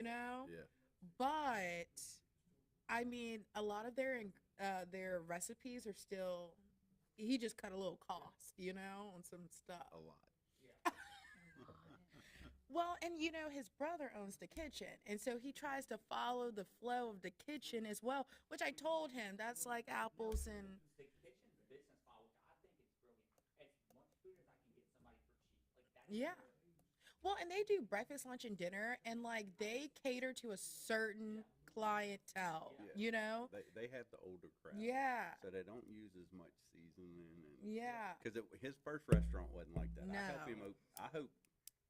you know. Yeah. But I mean, a lot of their recipes are still. He just cut a little cost, on some stuff. A lot. Well, and his brother owns the kitchen, and so he tries to follow the flow of the kitchen as well. Which I told him that's like apples and yeah. Well, and they do breakfast, lunch, and dinner, and like they cater to a certain clientele, Yeah. you know? They have the older crowd. Yeah, So they don't use as much seasoning and yeah. because his first restaurant wasn't like that. No.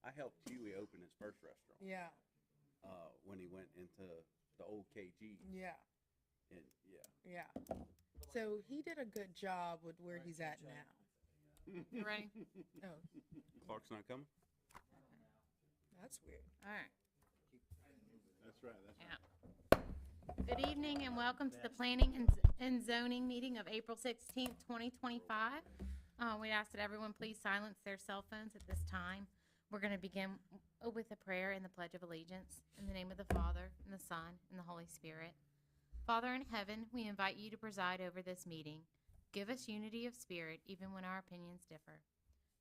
I helped Huey open his first restaurant. Yeah, When he went into the old KG. yeah, And yeah. yeah. So he did a good job with where he's at now. You ready? Oh, Clark's not coming. that's weird. All right. That's right. That's Yeah. Good evening and welcome to the Planning and Zoning meeting of April 16th, 2025. We ask that everyone please silence their cell phones at this time. We're going to begin with a prayer and the Pledge of Allegiance. In the name of the Father, and the Son, and the Holy Spirit. Father in heaven, we invite you to preside over this meeting. Give us unity of spirit even when our opinions differ.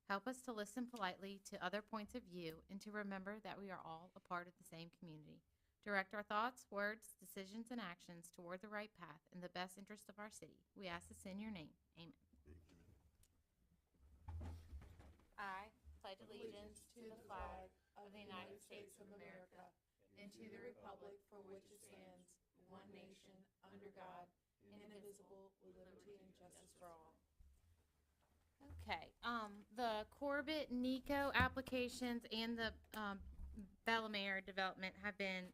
Help us to listen politely to other points of view and to remember that we are all a part of the same community. Direct our thoughts, words, decisions, and actions toward the right path in the best interest of our city. We ask this in your name. Amen. I pledge allegiance to the flag of the United States of America and to the republic for which it stands, one nation, under God, indivisible, with liberty and justice for all. Okay, the Corbett Nico applications and the Bellamere development have been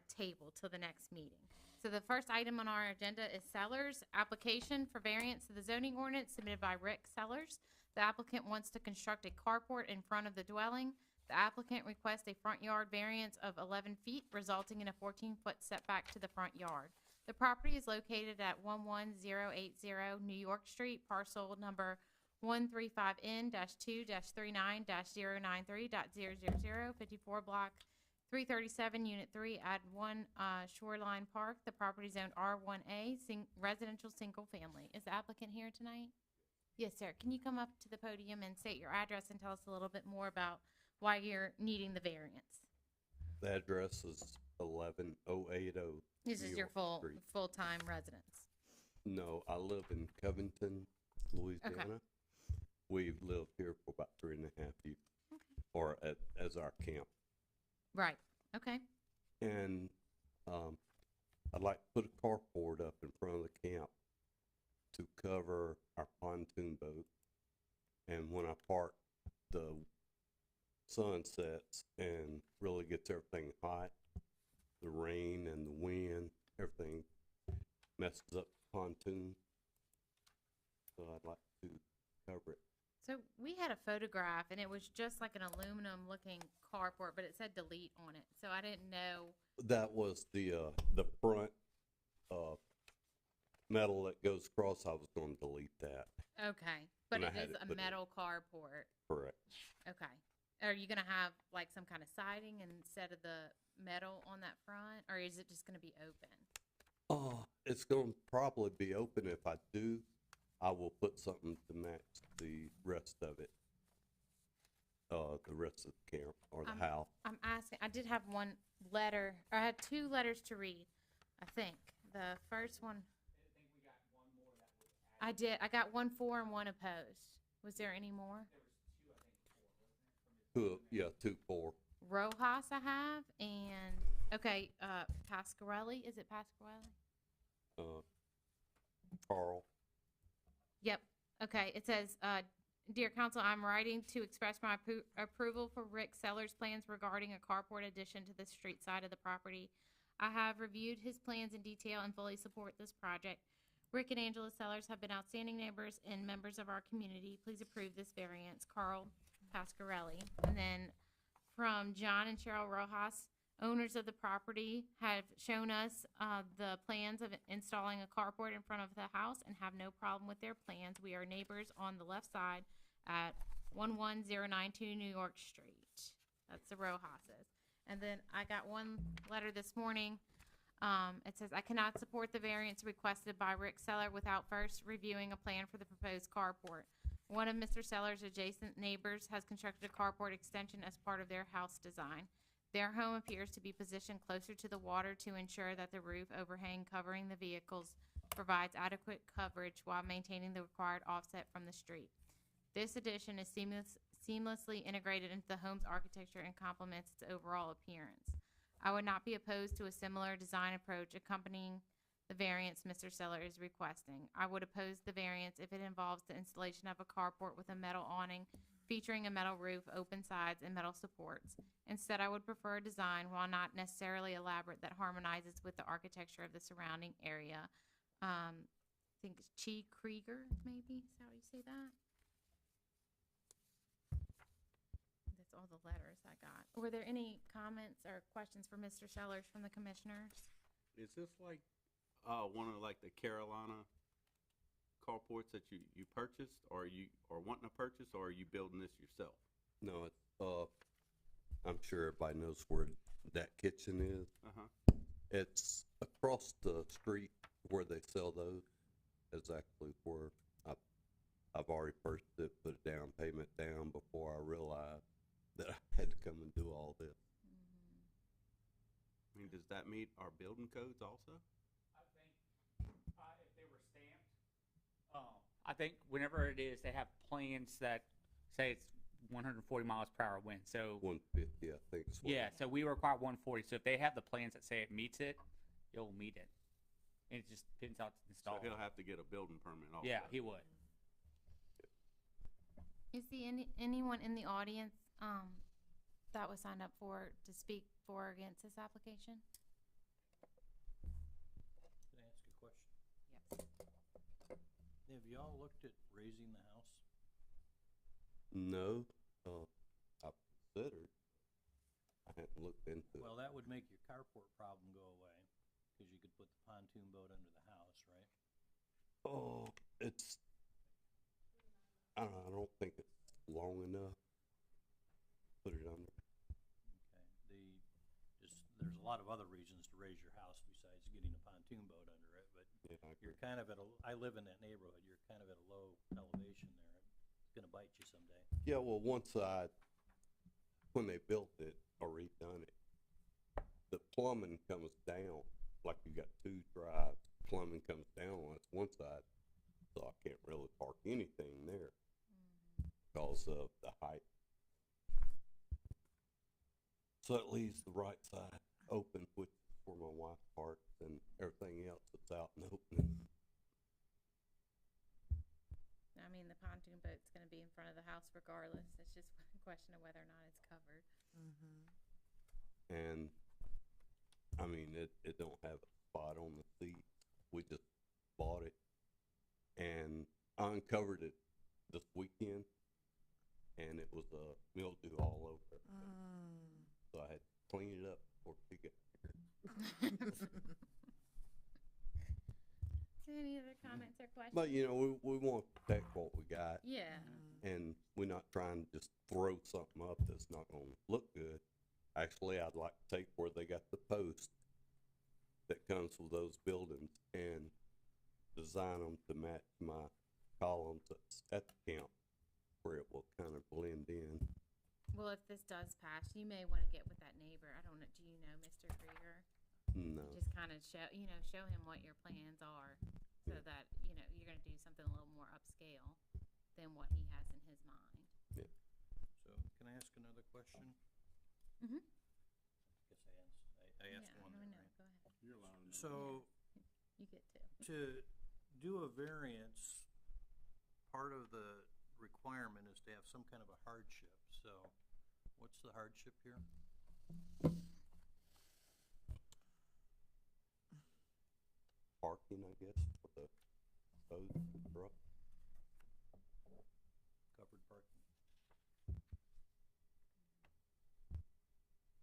tabled till the next meeting. So the first item on our agenda is Sellers, application for variance to the zoning ordinance submitted by Rick Sellers. The applicant wants to construct a carport in front of the dwelling. The applicant requests a front yard variance of 11 feet, resulting in a 14-foot setback to the front yard. The property is located at 11080 New York Street, parcel number 135N-2-39-093.000, 54 block 337, unit 3, at 1 Shoreline Park. The property zoned R1A, residential single family. Is the applicant here tonight? Yes, sir. Can you come up to the podium and state your address and tell us a little bit more about why you're needing the variance? The address is 11080. This New is your York Street. full-time residence. No, I live in Covington, Louisiana. We've lived here for about 3.5 years, or as our camp. Right. Okay. And I'd like to put a carport up in front of the camp to cover our pontoon boat. And when I park, the sun sets and really gets everything hot. The rain and the wind, everything messes up the pontoon. So I'd like to cover it. So we had a photograph, and it was just like an aluminum-looking carport, but it said delete on it. So I didn't know. That was the front metal that goes across. I was going to delete that. Okay. But And I it had is it a put in. metal carport. Correct. Okay. Are you going to have like some kind of siding instead of the metal on that front, or is it just going to be open? It's going to probably be open. If I do, I will put something to match the rest of it. The rest of the camp or the house. I'm asking, I did have one letter, or I had two letters to read, I think. The first one. I did. I got one for and one opposed. Was there any more? Yeah, 2-4. Rojas I have, and, okay, Pasquarelli. Is it Pasquarelli? Carl. Yep. Okay. It says, Dear Council, I'm writing to express my approval for Rick Sellers' plans regarding a carport addition to the street side of the property. I have reviewed his plans in detail and fully support this project. Rick and Angela Sellers have been outstanding neighbors and members of our community. Please approve this variance. Carl Pasquarelli. And then from John and Cheryl Rojas, owners of the property have shown us the plans of installing a carport in front of the house and have no problem with their plans. We are neighbors on the left side at 11092 New York Street. That's the Rojases. And then I got one letter this morning. It says, I cannot support the variance requested by Rick Seller without first reviewing a plan for the proposed carport. One of Mr. Seller's adjacent neighbors has constructed a carport extension as part of their house design. Their home appears to be positioned closer to the water to ensure that the roof overhang covering the vehicles provides adequate coverage while maintaining the required offset from the street. This addition is seamlessly integrated into the home's architecture and complements its overall appearance. I would not be opposed to a similar design approach accompanying the variance Mr. Seller is requesting. I would oppose the variance if it involves the installation of a carport with a metal awning featuring a metal roof, open sides, and metal supports. Instead, I would prefer a design, while not necessarily elaborate, that harmonizes with the architecture of the surrounding area. I think it's Chi Krieger, maybe, is that how you say that? That's all the letters I got. Were there any comments or questions for Mr. Sellers from the commissioners? Is this like, one of like the Carolina carports that you purchased, or wanting to purchase, or are you building this yourself? No, it's, I'm sure everybody knows where that kitchen is. Uh-huh. It's across the street where they sell those. Is actually where I've already purchased it, put a down payment down before I realized that I had to come and do all this. I mean, does that meet our building codes also? I think if they were stamped, I think whenever it is, they have plans that say it's 140 miles per hour wind. So 150, I think. Is what yeah, so we require 140. So if they have the plans that say it meets it, it'll meet it. And it just depends how it's So installed. he'll have to get a building permit also. Yeah, he would. Is anyone in the audience that was signed up to speak for or against this application? Can I ask a question? Yes. Have y'all looked at raising the house? No, I've considered. I hadn't looked into it. Well, that would make your carport problem go away, because you could put the pontoon boat under the house, right? Oh, it's, I don't think it's long enough. Put it under. Okay, there's a lot of other reasons to raise your house besides getting a pontoon boat under it, but Yeah, I agree. you're kind of I live in that neighborhood, you're kind of at a low elevation there. It's gonna bite you someday. Yeah, well, one side, when they built it or redone it, the plumbing comes down, like you got two drives, plumbing comes down on one side, so I can't really park anything there because of the height. So it leaves the right side open, which is where my wife parks, and everything else that's out and open. I mean, the pontoon boat's gonna be in front of the house regardless. It's just a question of whether or not it's covered. And, I mean, it don't have a spot on the seat. We just bought it, and I uncovered it this weekend, and it was a mildew all over it. So I had to clean it up before we got here. Any other comments or questions? But, you know, we want to protect what we got, Yeah. and we're not trying to just throw something up that's not going to look good. Actually, I'd like to take where they got the post that comes with those buildings and design them to match my columns that's at the camp, where it will kind of blend in. Well, if this does pass, you may want to get with that neighbor. I don't know. Do you know Mr. Krieger? No. Just kind of show him what your plans are, so that you're going to do something a little more upscale than what he has in his mind. So, can I ask another question? Mhm. Guess I asked one there, No, right? go ahead. You're allowed to. So, You get to. to do a variance, part of the requirement is to have some kind of a hardship. So, what's the hardship here? Parking, I guess, for the boat and truck. Covered parking.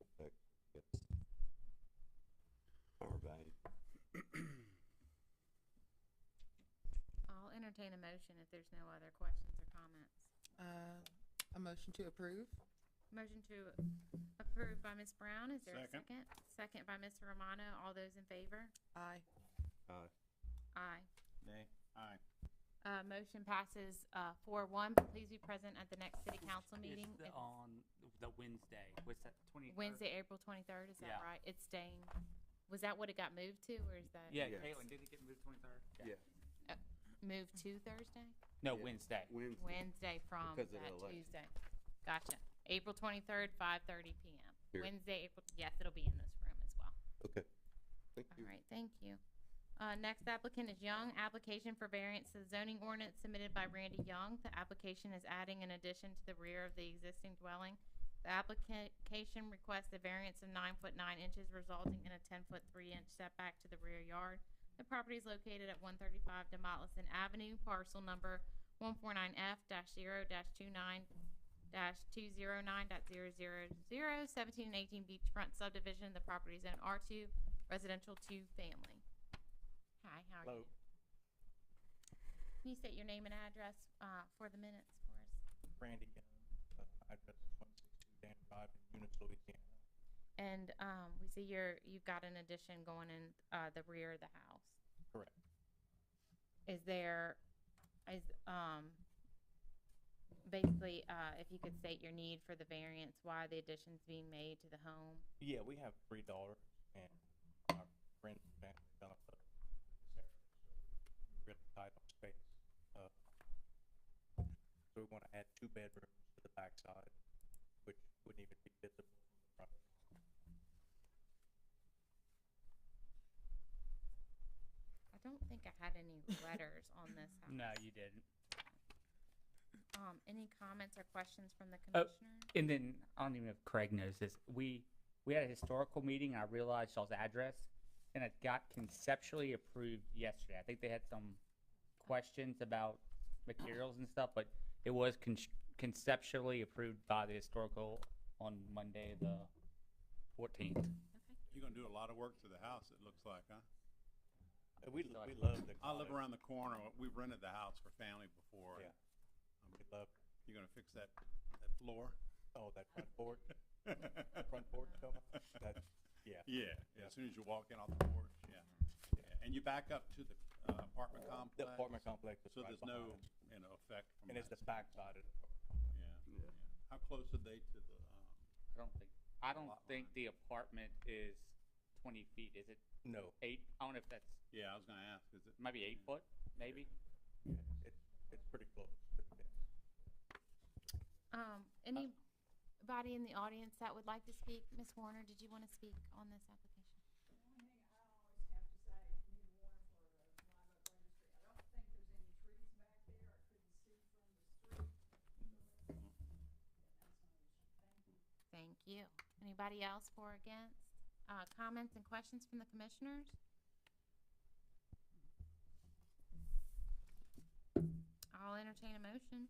Protect, yes. Our value. I'll entertain a motion if there's no other questions or comments. A motion to approve? Motion to Approved by Ms. Brown. Is there a Second. second? Second by Mr. Romano. All those in favor? Aye. Aye. Nay. Aye. Motion passes 4-1, but please be present at the next city council meeting. It's on the Wednesday. What's that, 23rd? Wednesday, April 23rd, is that Yeah. right? It's staying, was that what it got moved to, or is that Yeah, Yes. Caitlin, did it get moved 23rd? Yeah. moved to Thursday? No, Yeah. Wednesday. Wednesday. Wednesday from Because of the that election. Tuesday. Gotcha. April 23rd, 5:30 PM. Here. Wednesday, April, yes, it'll be in this room as well. Okay, thank All you. right, thank you. Next applicant is Young. Application for variance to the zoning ordinance submitted by Randy Young. The application is adding an addition to the rear of the existing dwelling. The application requests a variance of 9 foot 9 inches, resulting in a 10 foot 3 inch setback to the rear yard. The property is located at 135 Demolition Avenue, parcel number 149F-0-29-209.000, 17 and 18 beachfront subdivision. The property is in R2, residential 2 family. Hi, how are you? Can you state your name and address for the minutes for us? Randy Young, address is 162 Dan Drive in Eunice, Louisiana. And we see you've got an addition going in the rear of the house. Correct. Basically, if you could state your need for the variance, why the addition's being made to the home. Yeah, we have 3 daughters, and our friends and family done up this area, so we're really tight on space. So we want to add 2 bedrooms to the backside, which wouldn't even be visible from the front. I don't think I had any letters on this house. No, you didn't. Any comments or questions from the Oh. commissioner? And then, I don't even know if Craig knows this, we had a historical meeting, and I realized y'all's address, and it got conceptually approved yesterday. I think they had some questions about materials and stuff, but it was conceptually approved by the historical on Monday, the 14th. Okay. You're gonna do a lot of work to the house, it looks like, huh? We love the I live cottage. around the corner, we've rented the house for family before. Yeah. We love, You're gonna fix that floor? oh, that front porch, front porch coming, that, yeah. Yeah, as soon as you walk in off the porch, yeah. And you back up to the apartment complex? The apartment complex is So right there's no, behind, effect from and it's that the side. backside of the apartment. Yeah. How close are they to the, I don't lot think line. the apartment is 20 feet, is it No, 8? I don't know if that's, yeah, I was gonna ask, is it? might be 8 foot, maybe? it's pretty close to the fence. Anybody in the audience that would like to speak? Ms. Warner, did you want to speak on this application? Thank you. Anybody else for or against? Comments and questions from the commissioners? I'll entertain a motion.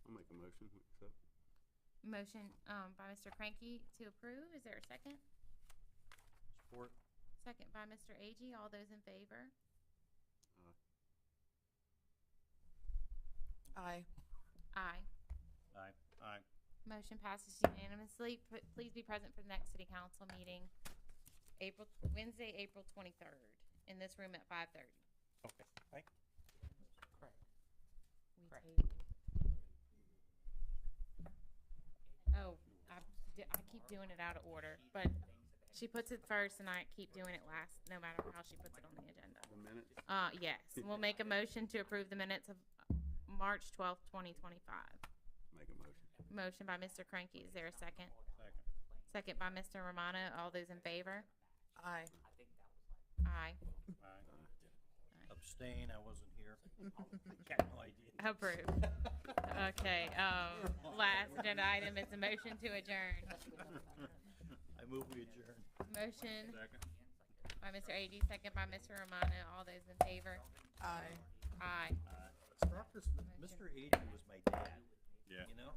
I'll make a motion, we accept. Motion by Mr. Cranky to approve. Is there a second? Support. Second by Mr. Agee. All those in favor? Aye. Aye. Aye. Motion passes unanimously. Please be present for the next city council meeting, Wednesday, April 23rd, in this room at 5:30. Okay, thank you. Craig. We Correct. tabled. Oh, I keep doing it out of order, but she puts it first and I keep doing it last, no matter how she puts it on the agenda. The minutes? Yes, we'll make a motion to approve the minutes of March 12th, 2025. Make a motion. Motion by Mr. Cranky. Is there a second? Second. Second by Mr. Romano. All those in favor? Aye. Aye. Aye. Abstain, I wasn't here. Got no idea. Approved. Okay, last agenda item is a motion to adjourn. I move we adjourn. Motion Second. by Mr. Agee, second by Mr. Romano. All those in favor? Aye. Aye. Mr. Agee was my dad, Yeah. you know?